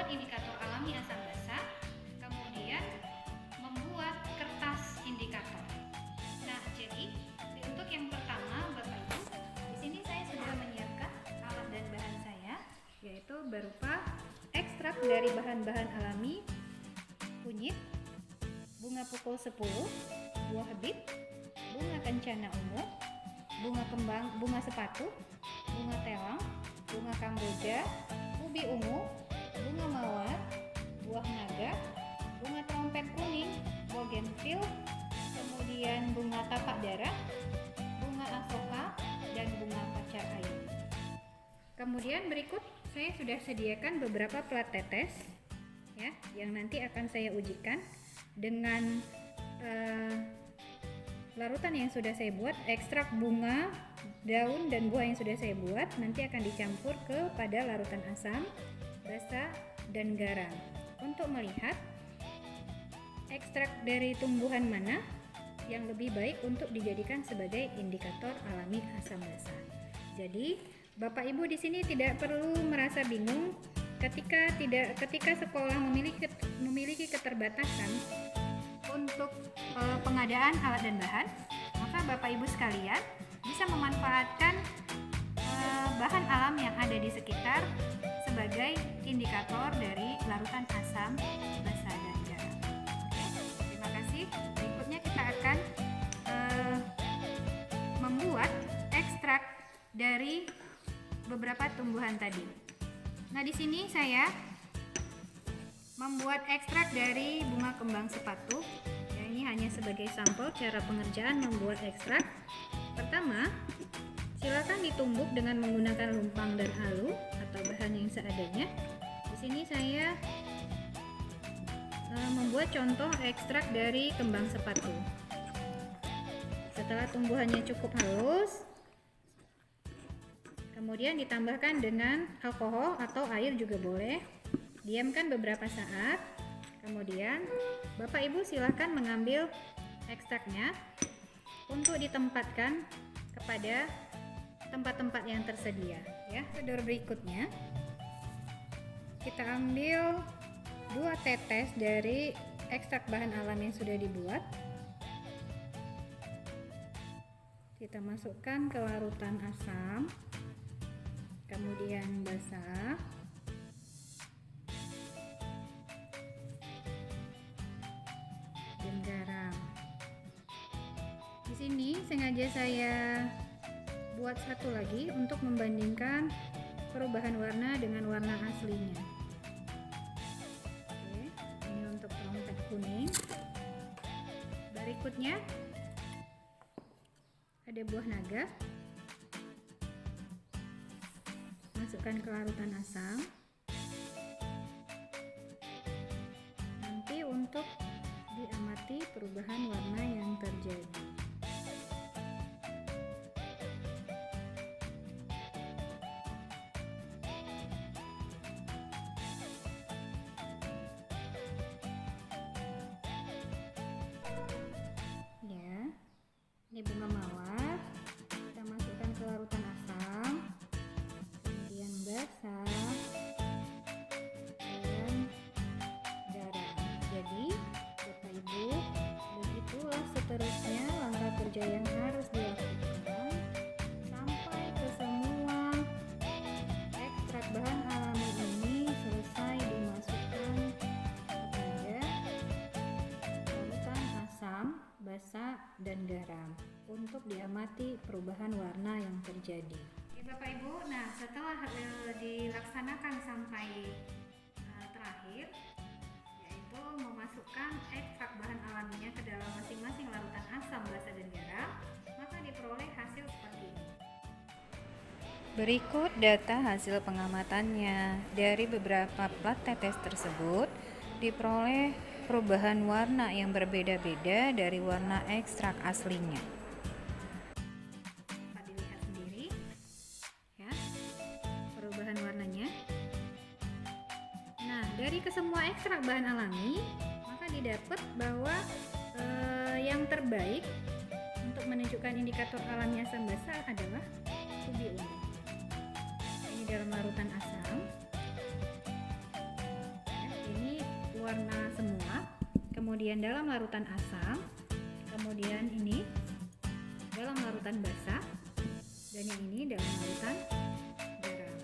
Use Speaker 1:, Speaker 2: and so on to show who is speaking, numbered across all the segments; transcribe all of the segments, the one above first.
Speaker 1: membuat indikator alami asam basa, kemudian membuat kertas indikator. Nah, jadi untuk yang pertama, Bapak Ibu, di sini saya sudah menyiapkan alat dan bahan saya, yaitu berupa ekstrak dari bahan-bahan alami, kunyit, bunga pukul 10, buah bit, bunga kencana ungu, bunga kembang, bunga sepatu, bunga telang, bunga kamboja, ubi ungu, bunga mawar, buah naga, bunga trompet kuning, bougainville, kemudian bunga tapak darah, bunga asoka, dan bunga pacar air. Kemudian berikut saya sudah sediakan beberapa plat tetes ya, yang nanti akan saya ujikan dengan larutan yang sudah saya buat. Ekstrak bunga, daun, dan buah yang sudah saya buat nanti akan dicampur kepada larutan asam, basa, dan garam untuk melihat ekstrak dari tumbuhan mana yang lebih baik untuk dijadikan sebagai indikator alami asam basa. Jadi Bapak Ibu di sini tidak perlu merasa bingung ketika sekolah memiliki keterbatasan untuk pengadaan alat dan bahan, maka Bapak Ibu sekalian bisa memanfaatkan bahan alam yang ada di sekitar sebagai indikator dari larutan asam, basa, dan garam. Oke, terima kasih. Berikutnya kita akan membuat ekstrak dari beberapa tumbuhan tadi. Nah, di sini saya membuat ekstrak dari bunga kembang sepatu. Ya, ini hanya sebagai sampel cara pengerjaan membuat ekstrak. Pertama, silakan ditumbuk dengan menggunakan lumpang dan alu atau bahan yang seadanya. Di sini saya membuat contoh ekstrak dari kembang sepatu. Setelah tumbuhannya cukup halus, kemudian ditambahkan dengan alkohol atau air juga boleh. Diamkan beberapa saat. Kemudian Bapak Ibu silahkan mengambil ekstraknya untuk ditempatkan kepada tempat-tempat yang tersedia. Ya, prosedur berikutnya kita ambil 2 tetes dari ekstrak bahan alam yang sudah dibuat. Kita masukkan ke larutan asam, kemudian basa, dan garam. Di sini sengaja saya buat satu lagi untuk membandingkan perubahan warna dengan warna aslinya. Oke, ini untuk trompet kuning. Berikutnya ada buah naga. Masukkan ke larutan asam. Nanti untuk diamati perubahan warna yang terjadi. Ya, ini bunga mawar. Kita masukkan ke larutan asam, kemudian basa, dan garam. Jadi Bapak Ibu, begitulah seterusnya langkah kerja yang harus dilakukan sampai ke semua ekstrak bahan alami ini selesai dimasukkan kepada larutan asam, basa, dan garam untuk diamati perubahan warna yang terjadi. Oke Bapak Ibu, nah setelah dilaksanakan sampai terakhir, yaitu memasukkan ekstrak bahan alaminya ke dalam masing-masing larutan asam, basa, dan garam, maka diperoleh hasil seperti ini. Berikut data hasil pengamatannya. Dari beberapa plat tetes tersebut diperoleh perubahan warna yang berbeda-beda dari warna ekstrak aslinya. Dapat dilihat sendiri ya, perubahan warnanya. Nah, dari kesemua ekstrak bahan alami, maka didapat bahwa yang terbaik untuk menunjukkan indikator alami asam basa adalah ubi ungu. Ini dalam larutan asam. warna semua, kemudian dalam larutan asam, kemudian ini dalam larutan basah, dan yang ini dalam larutan garam.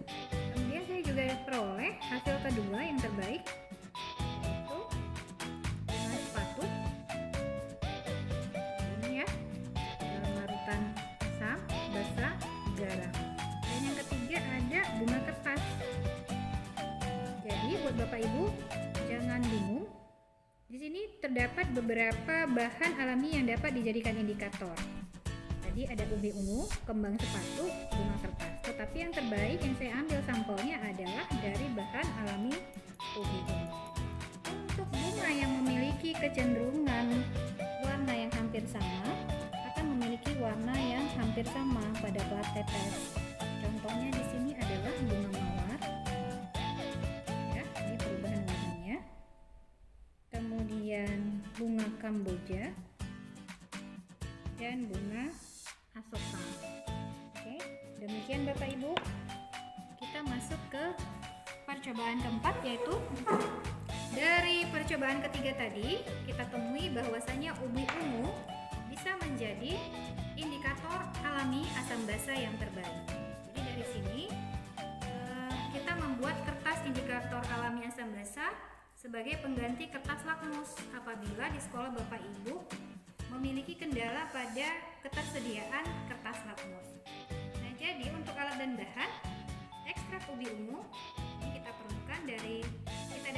Speaker 1: Kemudian saya juga peroleh hasil kedua yang terbaik, yaitu bunga sepatu ini ya, dalam larutan asam, basah, garam. Dan yang ketiga ada bunga kertas. Jadi buat Bapak Ibu jangan bingung. Di sini terdapat beberapa bahan alami yang dapat dijadikan indikator. Tadi ada ubi ungu, kembang sepatu, bunga kertas. Tetapi yang terbaik yang saya ambil sampelnya adalah dari bahan alami ubi ungu. Untuk bunga yang memiliki kecenderungan warna yang hampir sama akan memiliki warna yang hampir sama pada plat tetes. Contohnya di sini adalah bunga mawar. Ya, ini perubahan warnanya. Kemudian bunga kamboja dan bunga asoka. Oke, demikian Bapak Ibu. Kita masuk ke percobaan keempat, yaitu dari percobaan ketiga tadi kita temui bahwasanya ubi ungu bisa menjadi indikator alami asam basa yang terbaik. Jadi dari sini kita membuat kertas indikator alami asam basa sebagai pengganti kertas lakmus apabila di sekolah Bapak Ibu memiliki kendala pada ketersediaan kertas lakmus. Nah, jadi untuk alat dan bahan ekstrak ubi ungu ini kita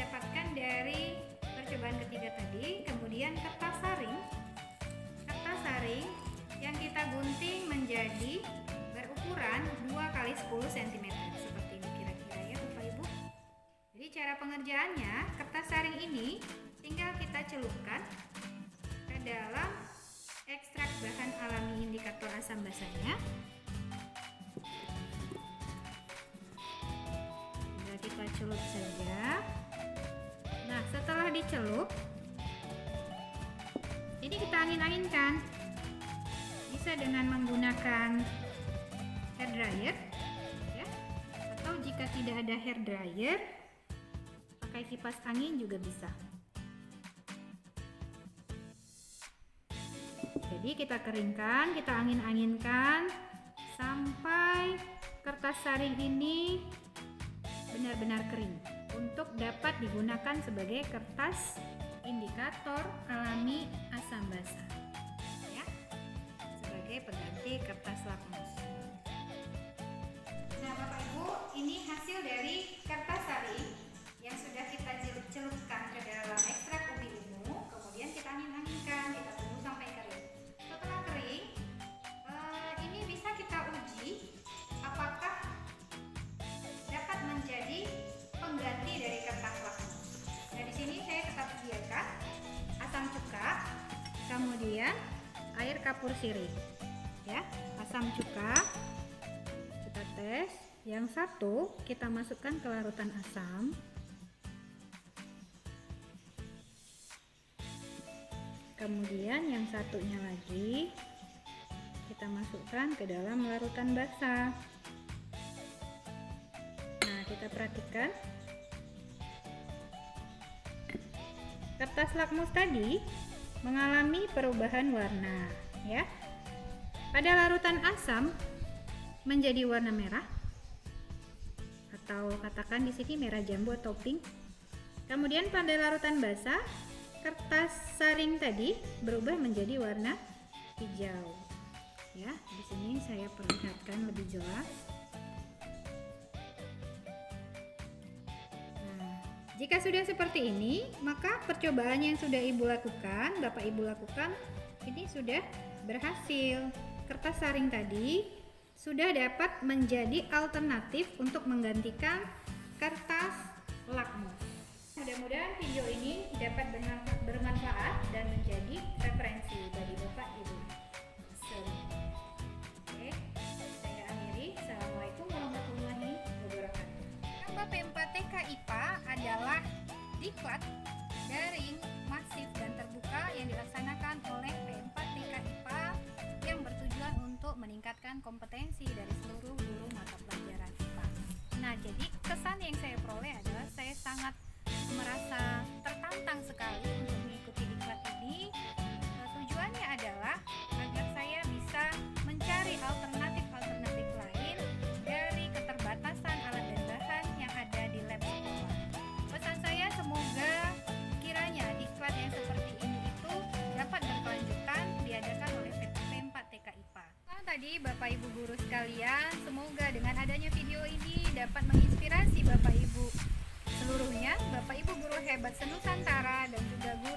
Speaker 1: dapatkan dari percobaan ketiga tadi. Kemudian kertas saring yang kita gunting menjadi berukuran 2x10 cm seperti ini kira-kira ya Bapak Ibu. Jadi cara pengerjaannya, kertas saring ini tinggal kita celupkan ke dalam ekstrak bahan alami indikator asam basanya. Tinggal kita celup saja. Nah, setelah dicelup, ini kita angin-anginkan. Bisa dengan menggunakan hair dryer, ya. Atau jika tidak ada hair dryer, pakai kipas angin juga bisa. Jadi kita keringkan, kita angin-anginkan sampai kertas saring ini benar-benar kering untuk dapat digunakan sebagai kertas indikator alami asam basa, ya, sebagai pengganti kertas lakmus. Nah, Bapak Ibu, ini hasil dari kertas saring yang sudah kita celupkan ke dalam ekstrak ubi ungu, kemudian kita angin-anginkan, kita tunggu sampai kering. Setelah kering, ini bisa kita uji apakah dapat menjadi pengganti dari kertas lakmus. Nah, di sini saya tetap sediakan asam cuka, kemudian air kapur sirih. Ya, asam cuka kita tes. Yang satu kita masukkan ke larutan asam. Kemudian yang satunya lagi kita masukkan ke dalam larutan basah. Nah, kita perhatikan kertas lakmus tadi mengalami perubahan warna, ya. Pada larutan asam menjadi warna merah, atau katakan di sini merah jambu atau pink. Kemudian pada larutan basah, kertas saring tadi berubah menjadi warna hijau. Ya, di sini saya perlihatkan lebih jelas. Nah, jika sudah seperti ini, maka percobaan yang sudah Ibu lakukan, Bapak Ibu lakukan, ini sudah berhasil. Kertas saring tadi sudah dapat menjadi alternatif untuk menggantikan kertas lakmus. Mudah-mudahan video ini dapat bermanfaat dan menjadi referensi bagi Bapak Ibu. Oke, saya akhiri. Assalamualaikum warahmatullahi wabarakatuh. Lomba P4TK IPA adalah diklat daring, masif dan terbuka yang dilaksanakan oleh P4TK IPA yang bertujuan untuk meningkatkan kompetensi dari seluruh guru mata pelajaran IPA. Nah, jadi kesan yang saya peroleh adalah saya sangat merasa tertampar menantang sekali untuk mengikuti diklat ini. Tujuannya adalah agar saya bisa mencari alternatif lain dari keterbatasan alat dan bahan yang ada di lab sekolah. Pesan saya semoga kiranya diklat yang seperti ini itu dapat berkelanjutan diadakan oleh PTP 4 TK IPA. Tadi Bapak Ibu guru sekalian, semoga dengan adanya video ini dapat menginspirasi Bapak Ibu seluruhnya, Bapak Ibu guru hebat senusantara dan juga guru